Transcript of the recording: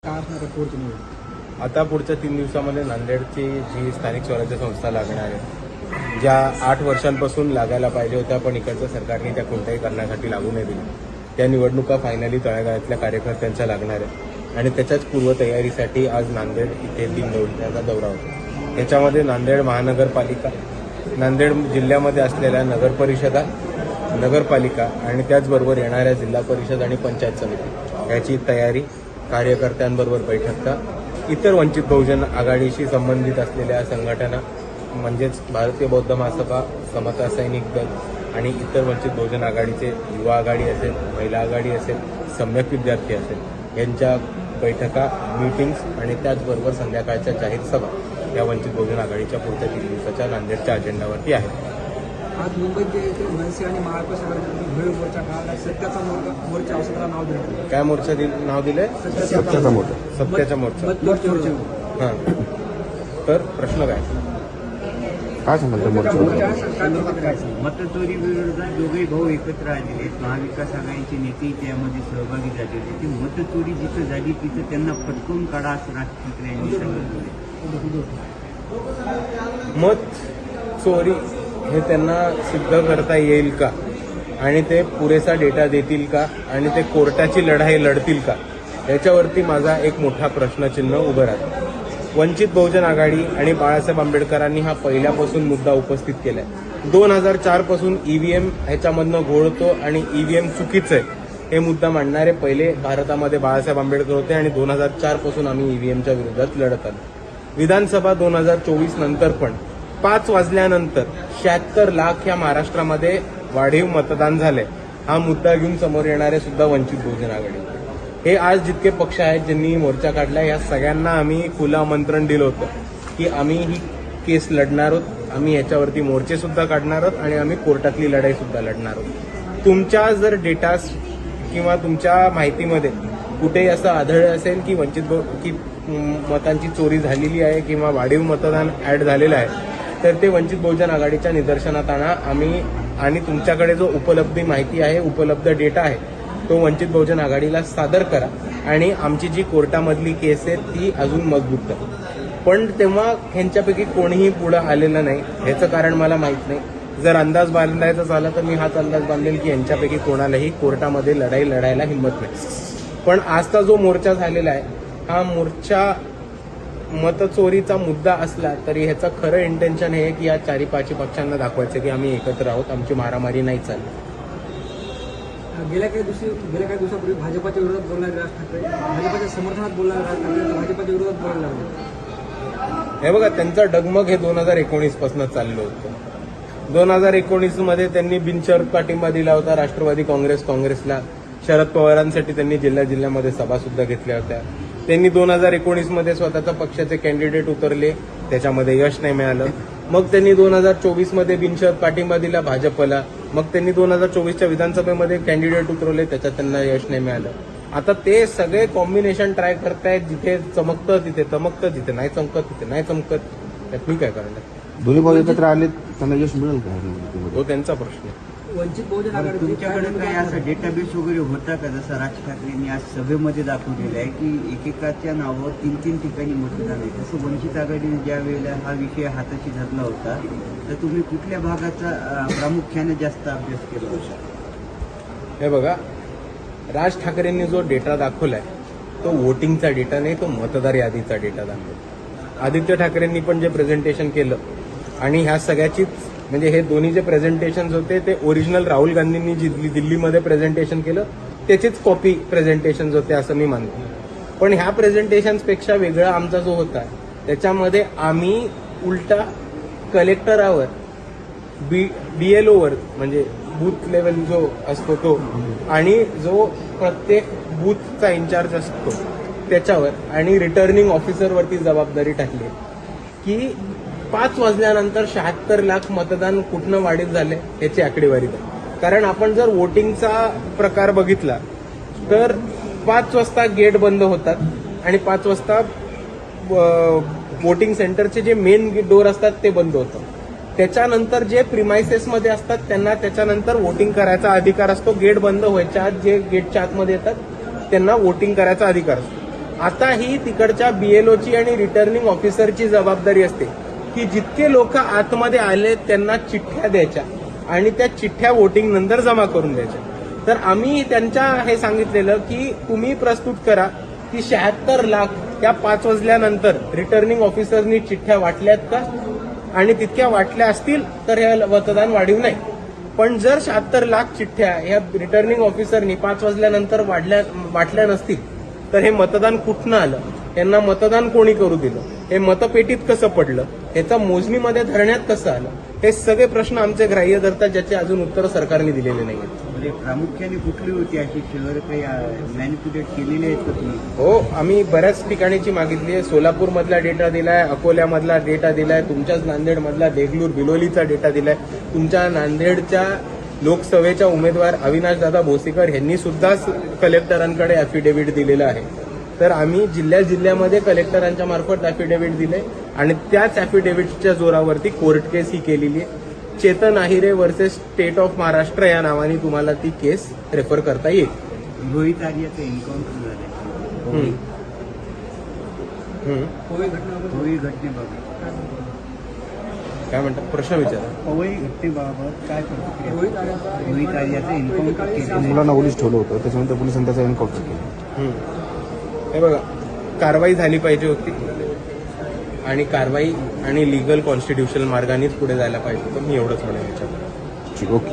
आता पुढच्या 3 दिवसामध्ये नांदेडची जी स्थानिक स्वराज्य संस्था लागणार आहे, ज्या 8 वर्षांपासून लागायला पाहिजे होत्या पण इकडच्या सरकारने त्या कोणत्याही कारणासाठी लागू नाही दिल्या, त्या निवडणुका फायनली तळागाळातल्या कार्यकर्त्यांच्या लागणार आहेत आणि त्याच्याच पूर्वतयारीसाठी आज नांदेड इथे 3 दिवसाचा दौरा होता. याच्यामध्ये नांदेड महानगरपालिका, नांदेड जिल्ह्यामध्ये असलेल्या नगरपरिषदा, नगरपालिका आणि त्याचबरोबर येणाऱ्या जिल्हा परिषद आणि पंचायत समिती याची तयारी, कार्यकर्त्यांबरोबर बैठका, इतर वंचित बहुजन आघाडीशी संबंधित असलेल्या संघटना म्हणजेच भारतीय बौद्ध महासभा, समता सैनिक दल आणि इतर वंचित बहुजन आघाडीचे युवा आघाडी असेल, महिला आघाडी असेल, सम्यक विद्यार्थी असेल यांच्या बैठका, मीटिंग्स आणि त्याचबरोबर संध्याकाळच्या जाहीर सभा या वंचित बहुजन आघाडीच्या पुढच्या 3 दिवसाच्या नांदेडच्या अजेंडावरती आहेत. आज मुंबईत मनसे आणि महाविकास आघाडीमध्ये भव्य मोर्चा काढला. सत्याचा मोर्चा असं त्याला नाव दिलं. काय मोर्चा नाव दिलंय? सत्याचा मोर्चा. सत्याचा मोर्चा. हां, तर प्रश्न काय सांगाल मतचोरी विरोधात दोघे भाऊ एकत्र आलेले आहेत. महाविकास आघाडीचे नेते त्यामध्ये सहभागी झाले होते. ती मतचोरी जिथं झाली तिथं त्यांना पटकवून काढा असं राज ठाकरे यांनी सांगितलं. मत चोरी हे त्यांना सिद्ध करता येईल का आणि ते पुरेसा डेटा देतील का आणि ते कोर्टाची लढाई लढतील का, याच्यावरती माझा एक मोठा प्रश्नचिन्ह उभं राहतं. वंचित बहुजन आघाडी आणि बाळासाहेब आंबेडकरांनी हा पहिल्यापासून मुद्दा उपस्थित केलाय. 2004 पासून ईव्हीएम ह्याच्यामधनं घोळतो आणि ईव्हीएम चुकीचं आहे हे मुद्दा मांडणारे पहिले भारतामध्ये बाळासाहेब आंबेडकर होते आणि 2004 पासून आम्ही ईव्हीएमच्या विरोधात लढत आलो. विधानसभा 2024 नंतर पण 5 वाजल्यानंतर 76 लाख या महाराष्ट्रामध्ये वाढीव मतदान झाले हा मुद्दा घेऊन समोर येणारे सुद्धा वंचित बहुजन आघाडी. हे आज जितके पक्ष आहेत ज्यांनी मोर्चा काढला या सगळ्यांना आम्ही खुलं आमंत्रण दिलं होतं की आम्ही ही केस लढणार आहोत, आम्ही याच्यावरती मोर्चे सुद्धा काढणार आहोत आणि आम्ही कोर्टातली लढाई सुद्धा लढणार आहोत. तुमच्या जर डेटा किंवा तुमच्या माहितीमध्ये कुठेही असं आढळलं असेल की की मतांची चोरी झालेली आहे किंवा वाढीव मतदान ऍड झालेलं आहे तर ते वंचित बहुजन आघाडीच्या निदर्शनात आणा. आणि तुमच्याकडे जो उपलब्ध माहिती आहे, उपलब्ध डेटा आहे तो वंचित बहुजन आघाडीला सादर करा आणि आमची जी कोर्टामधली केस आहे ती अजून मजबूत करा. पण तेव्हा ह्यांच्यापैकी कोणीही पुढं आलेलं नाही. ह्याचं कारण मला माहीत नाही. जर अंदाज बांधायचा झाला तर मी हाच अंदाज बांधेल की यांच्यापैकी कोणालाही कोर्टामध्ये लढाई लढायला हिंमत नाही. पण आजचा जो मोर्चा झालेला आहे हा मोर्चा मतचोरीचा मुद्दा असला तरी ह्याचं खरं इंटेन्शन हे की या 4-5 पक्षांना दाखवायचं की आम्ही एकत्र आहोत, आमची मारामारी नाही चालली. गेल्या काही दिवसापूर्वी भाजपाच्या विरोधात बोलणारे राज ठाकरे, भाजपाच्या समर्थनात बोलणारे राज ठाकरे भाजपाच्या विरोधात बोलायला लागले. हे बघा, त्यांचा डगमग हे 2019 पासून चाललं होतं. 2019 मध्ये त्यांनी बिनशर्त पाठिंबा दिला होता राष्ट्रवादी काँग्रेसला. शरद पवारांसाठी त्यांनी जिल्ह्यामध्ये सभा सुद्धा घेतल्या होत्या. त्यांनी 2019 मध्ये स्वतःच्या पक्षाचे कॅन्डिडेट उतरले, त्याच्यामध्ये यश नाही मिळालं. मग त्यांनी 2024 मध्ये बिनशर्त पाठिंबा दिला भाजपला. मग त्यांनी 2024च्या विधानसभेमध्ये कॅन्डिडेट उतरवले, त्याच्यात त्यांना यश नाही मिळालं. आता ते सगळे कॉम्बिनेशन ट्राय करतायत. जिथे चमकतं तिथे चमकतं, जिथे नाही चमकत तिथे नाही चमकत. त्यात मी काय करणार? दोन्ही भाऊ एकत्र आले त्यांना यश मिळेल का? तो त्यांचा प्रश्न आहे. वंचित बहुजन आघाडी तुमच्याकडे काही असा डेटाबेस वगैरे होता का? जसं राज ठाकरेंनी आज सभेमध्ये दाखवलेलं आहे की एकेकाच्या नावावर 3-3 ठिकाणी मतदान आहे. तसं वंचित आघाडीने ज्या वेळेला हा विषय हाताशी धरला होता तर तुम्ही कुठल्या भागाचा प्रामुख्याने जास्त अभ्यास केला होता? हे बघा, राज ठाकरेंनी जो डेटा दाखवलाय तो वोटिंगचा डेटा नाही, तो मतदार यादीचा डेटा दाखवला. आदित्य ठाकरेंनी पण जे प्रेझेंटेशन केलं आणि ह्या सगळ्याचीच म्हणजे हे दोन्ही जे प्रेझेंटेशन होते ते ओरिजिनल राहुल गांधींनी दिल्लीमध्ये प्रेझेंटेशन केलं त्याचीच कॉपी प्रेझेंटेशन होते असं मी मानतो. पण ह्या प्रेझेंटेशन्सपेक्षा वेगळा आमचा जो होता त्याच्यामध्ये आम्ही उलटा कलेक्टरावर BLOवर म्हणजे बूथ लेवल जो असतो तो आणि जो प्रत्येक बूथचा इन्चार्ज असतो त्याच्यावर आणि रिटर्निंग ऑफिसरवरती जबाबदारी टाकली की 5 वाजल्यानंतर 76 लाख मतदान कुठनं वाढीत झाले याची आकडेवारी द्या. कारण आपण जर वोटिंगचा प्रकार बघितला तर 5 वाजता गेट बंद होतात आणि 5 वाजता वोटिंग सेंटरचे जे मेन डोर असतात ते बंद होतं. त्याच्यानंतर जे प्रिमायसेसमध्ये असतात त्यांना त्याच्यानंतर वोटिंग करायचा अधिकार असतो. गेट बंद व्हायच्या आत जे गेटच्या आतमध्ये येतात त्यांना वोटिंग करायचा अधिकार असतो. आता ही तिकडच्या BLOची आणि रिटर्निंग ऑफिसरची जबाबदारी असते की जितके लोक आतमध्ये आले त्यांना चिठ्ठ्या द्यायच्या आणि त्या चिठ्ठ्या वोटिंग नंतर जमा करून द्यायच्या. तर आम्ही त्यांच्या हे सांगितलेलं की तुम्ही प्रस्तुत करा की 76 लाख त्या 5 वाजल्यानंतर रिटर्निंग ऑफिसरनी चिठ्ठ्या वाटल्यात का, आणि तितक्या वाटल्या असतील तर हे मतदान वाढीव नाही. पण जर 76 लाख चिठ्ठ्या ह्या रिटर्निंग ऑफिसरनी 5 वाजल्यानंतर वाटल्या नसतील तर हे मतदान कुठनं आलं, यांना मतदान कोणी करू दिलं, हे मतपेटीत कसं पडलं, ह्याचा मोजणीमध्ये धरण्यात कसं आलं, हे सगळे प्रश्न आमचे ग्राह्य धरतात ज्याचे अजून उत्तर सरकारने दिलेले नाही. म्हणजे प्रामुख्याने कुठली होती अशी शहर काही मॅनिप्युलेट केलेली आहेत का तुम्ही? हो, आम्ही बऱ्याच ठिकाणीची मागितली आहे. सोलापूरमधला डेटा दिलाय, अकोल्यामधला डेटा दिलाय, तुमच्याच नांदेडमधला देगलूर बिलोलीचा डेटा दिलाय, तुमच्या नांदेडच्या लोकसभेच्या उमेदवार अविनाशदादा भोसीकर यांनी सुद्धा कलेक्टरांकडे अॅफिडेव्हिट दिलेलं आहे. तर आम्ही जिल्ह्यामध्ये कलेक्टरांच्या मार्फत अॅफिडेव्हिट दिले आणि त्याच अॅफिडेव्हिटच्या जोरावरती कोर्ट केस ही केलेली आहे. चेतन आहिरे वर्सेस स्टेट ऑफ महाराष्ट्र या नावाने तुम्हाला ती केस रेफर करता येईल. रोहित आर्याचं एन्काउंटर झालंय. कोविड घटनाबाबत होळी घटनेबाबत काय म्हणतात, प्रश्न विचारा. पवई घटनेबाबत काय प्रतिक्रिया? रोहित आर्याचा रोहित आर्याचं एन्काउंटर केलं. मुलांना ओलीस ठेवलं होतं, त्याच्यानंतर पोलिसांनी त्याचा एन्काउंटर केलं. हे बघा, कारवाई झाली पाहिजे होती आणि कारवाई आणि लिगल कॉन्स्टिट्युशनल मार्गानेच पुढे जायला पाहिजे होतं. मी एवढंच म्हणेन याच्यात. ठीक, ओके.